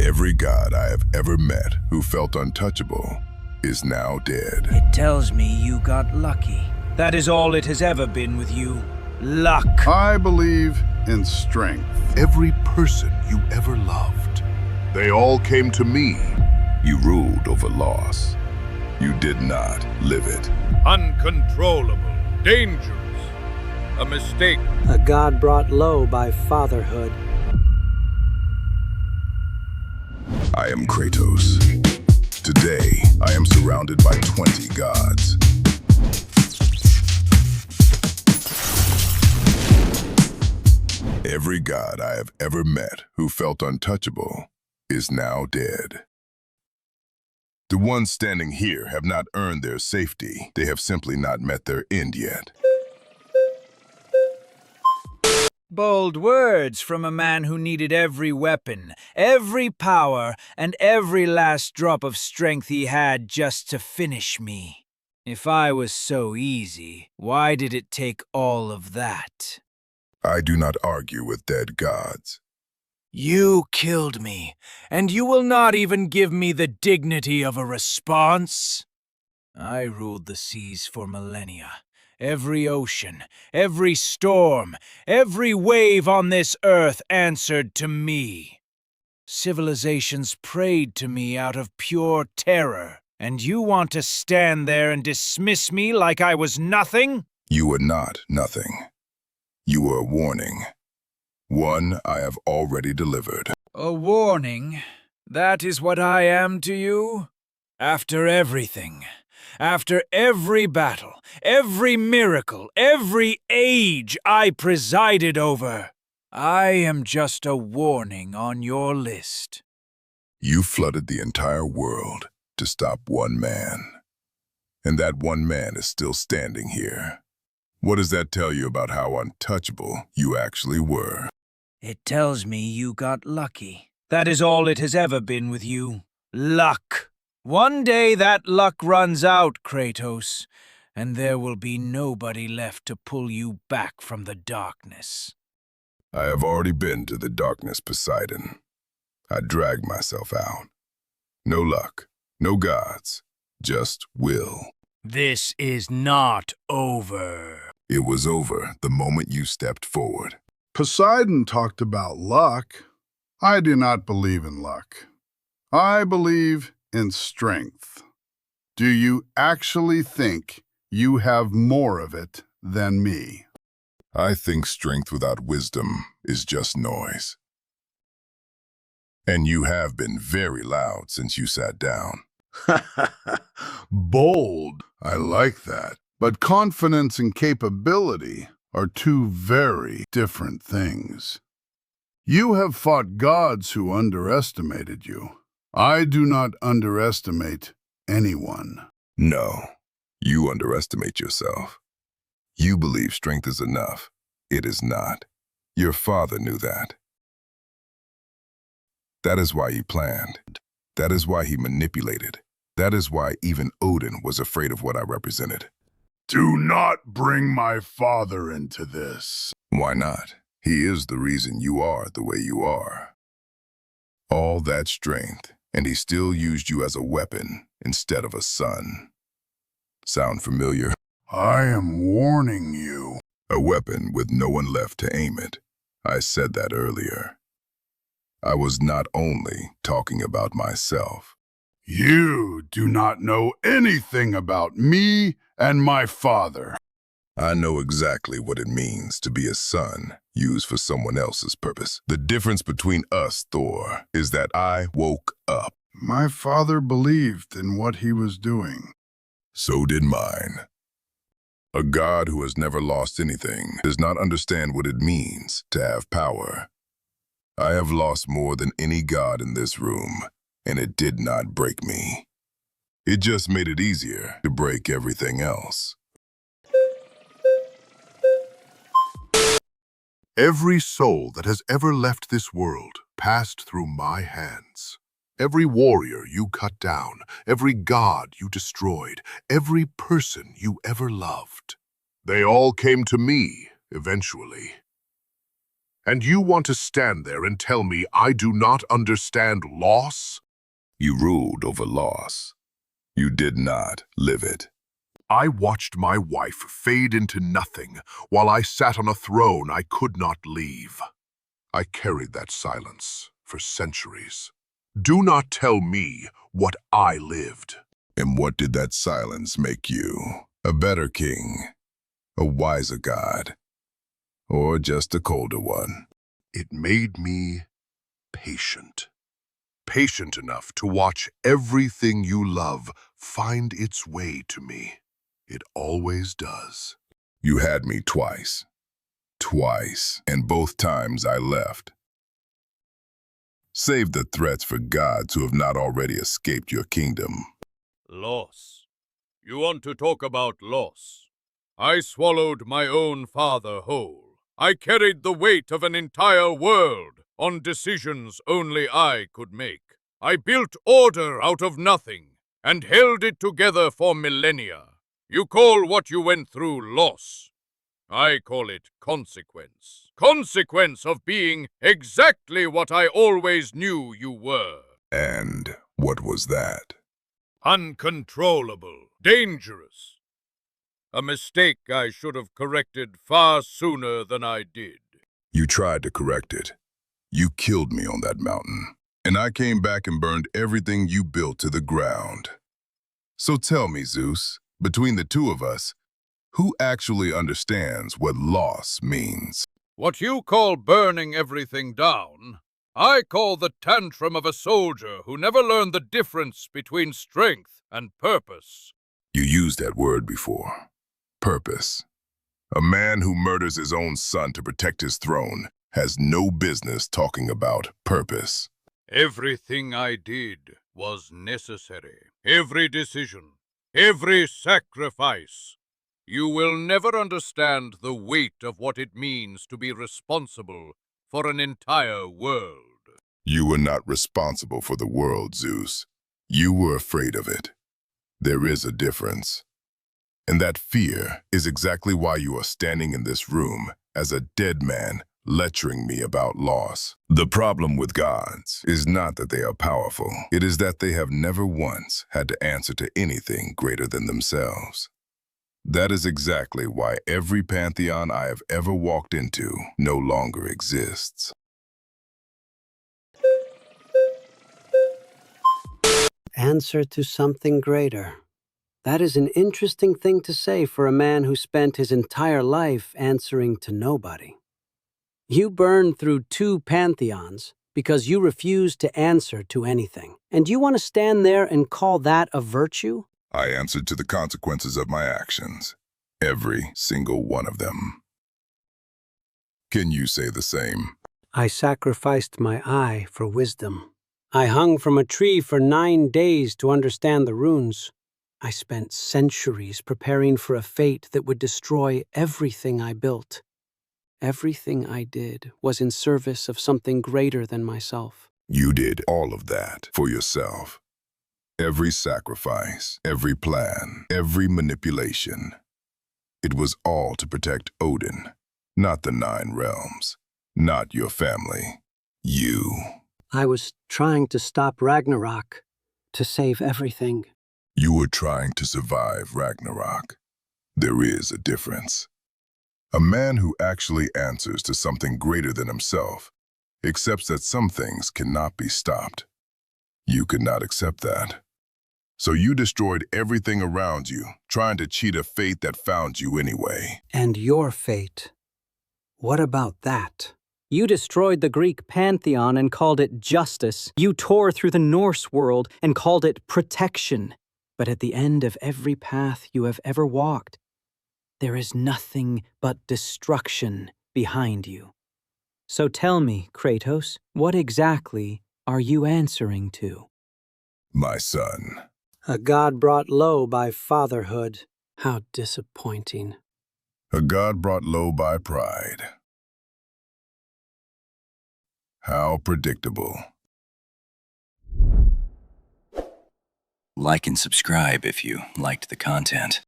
Every god I have ever met who felt untouchable is now dead. It tells me you got lucky. That is all it has ever been with you. Luck. I believe in strength. Every person you ever loved. They all came to me. You ruled over loss. You did not live it. Uncontrollable, dangerous, a mistake. A god brought low by fatherhood. I am Kratos. Today, I am surrounded by 20 gods. Every god I have ever met who felt untouchable is now dead. The ones standing here have not earned their safety. They have simply not met their end yet. Bold words from a man who needed every weapon, every power, and every last drop of strength he had just to finish me. If I was so easy, why did it take all of that? I do not argue with dead gods. You killed me, and you will not even give me the dignity of a response? I ruled the seas for millennia. Every ocean, every storm, every wave on this earth answered to me. Civilizations prayed to me out of pure terror, and you want to stand there and dismiss me like I was nothing? You were not nothing. You were a warning. One I have already delivered. A warning? That is what I am to you? After everything, after every battle, every miracle, every age I presided over, I am just a warning on your list. You flooded the entire world to stop one man. And that one man is still standing here. What does that tell you about how untouchable you actually were? It tells me you got lucky. That is all it has ever been with you. Luck. One day that luck runs out, Kratos, and there will be nobody left to pull you back from the darkness. I have already been to the darkness, Poseidon. I dragged myself out. No luck, no gods, just will. This is not over. It was over the moment you stepped forward. Poseidon talked about luck. I do not believe in luck. I believe in strength. Do you actually think you have more of it than me? I think strength without wisdom is just noise. And you have been very loud since you sat down. Bold. I like that. But confidence and capability are two very different things. You have fought gods who underestimated you. I do not underestimate anyone. No, you underestimate yourself. You believe strength is enough. It is not. Your father knew that. That is why he planned. That is why he manipulated. That is why even Odin was afraid of what I represented. Do not bring my father into this. Why not? He is the reason you are the way you are. All that strength, and he still used you as a weapon instead of a son. Sound familiar? I am warning you. A weapon with no one left to aim it. I said that earlier. I was not only talking about myself. You do not know anything about me and my father. I know exactly what it means to be a son used for someone else's purpose. The difference between us, Thor, is that I woke up. My father believed in what he was doing. So did mine. A god who has never lost anything does not understand what it means to have power. I have lost more than any god in this room, and it did not break me. It just made it easier to break everything else. Every soul that has ever left this world passed through my hands. Every warrior you cut down, every god you destroyed, every person you ever loved. They all came to me, eventually. And you want to stand there and tell me I do not understand loss? You ruled over loss. You did not live it. I watched my wife fade into nothing while I sat on a throne I could not leave. I carried that silence for centuries. Do not tell me what I lived. And what did that silence make you? A better king? A wiser god? Or just a colder one? It made me patient. Patient enough to watch everything you love find its way to me. It always does. You had me twice. Twice. And both times I left. Save the threats for gods who have not already escaped your kingdom. Loss. You want to talk about loss? I swallowed my own father whole. I carried the weight of an entire world on decisions only I could make. I built order out of nothing and held it together for millennia. You call what you went through loss. I call it consequence. Consequence of being exactly what I always knew you were. And what was that? Uncontrollable. Dangerous. A mistake I should have corrected far sooner than I did. You tried to correct it. You killed me on that mountain. And I came back and burned everything you built to the ground. So tell me, Zeus, between the two of us, who actually understands what loss means? What you call burning everything down, I call the tantrum of a soldier who never learned the difference between strength and purpose. You used that word before. Purpose. A man who murders his own son to protect his throne has no business talking about purpose. Everything I did was necessary. Every decision, every sacrifice. You will never understand the weight of what it means to be responsible for an entire world. You were not responsible for the world, Zeus. You were afraid of it. There is a difference. And that fear is exactly why you are standing in this room as a dead man lecturing me about loss. The problem with gods is not that they are powerful. It is that they have never once had to answer to anything greater than themselves. That is exactly why every pantheon I have ever walked into no longer exists. Answer to something greater. That is an interesting thing to say for a man who spent his entire life answering to nobody. You burned through 2 pantheons because you refused to answer to anything. And you want to stand there and call that a virtue? I answered to the consequences of my actions. Every single one of them. Can you say the same? I sacrificed my eye for wisdom. I hung from a tree for 9 days to understand the runes. I spent centuries preparing for a fate that would destroy everything I built. Everything I did was in service of something greater than myself. You did all of that for yourself. Every sacrifice, every plan, every manipulation. It was all to protect Odin, not the 9 realms, not your family. You. I was trying to stop Ragnarok, to save everything. You were trying to survive Ragnarok. There is a difference. A man who actually answers to something greater than himself accepts that some things cannot be stopped. You could not accept that. So you destroyed everything around you, trying to cheat a fate that found you anyway. And your fate. What about that? You destroyed the Greek pantheon and called it justice. You tore through the Norse world and called it protection. But at the end of every path you have ever walked, there is nothing but destruction behind you. So tell me, Kratos, what exactly are you answering to? My son. A god brought low by fatherhood. How disappointing. A god brought low by pride. How predictable. Like and subscribe if you liked the content.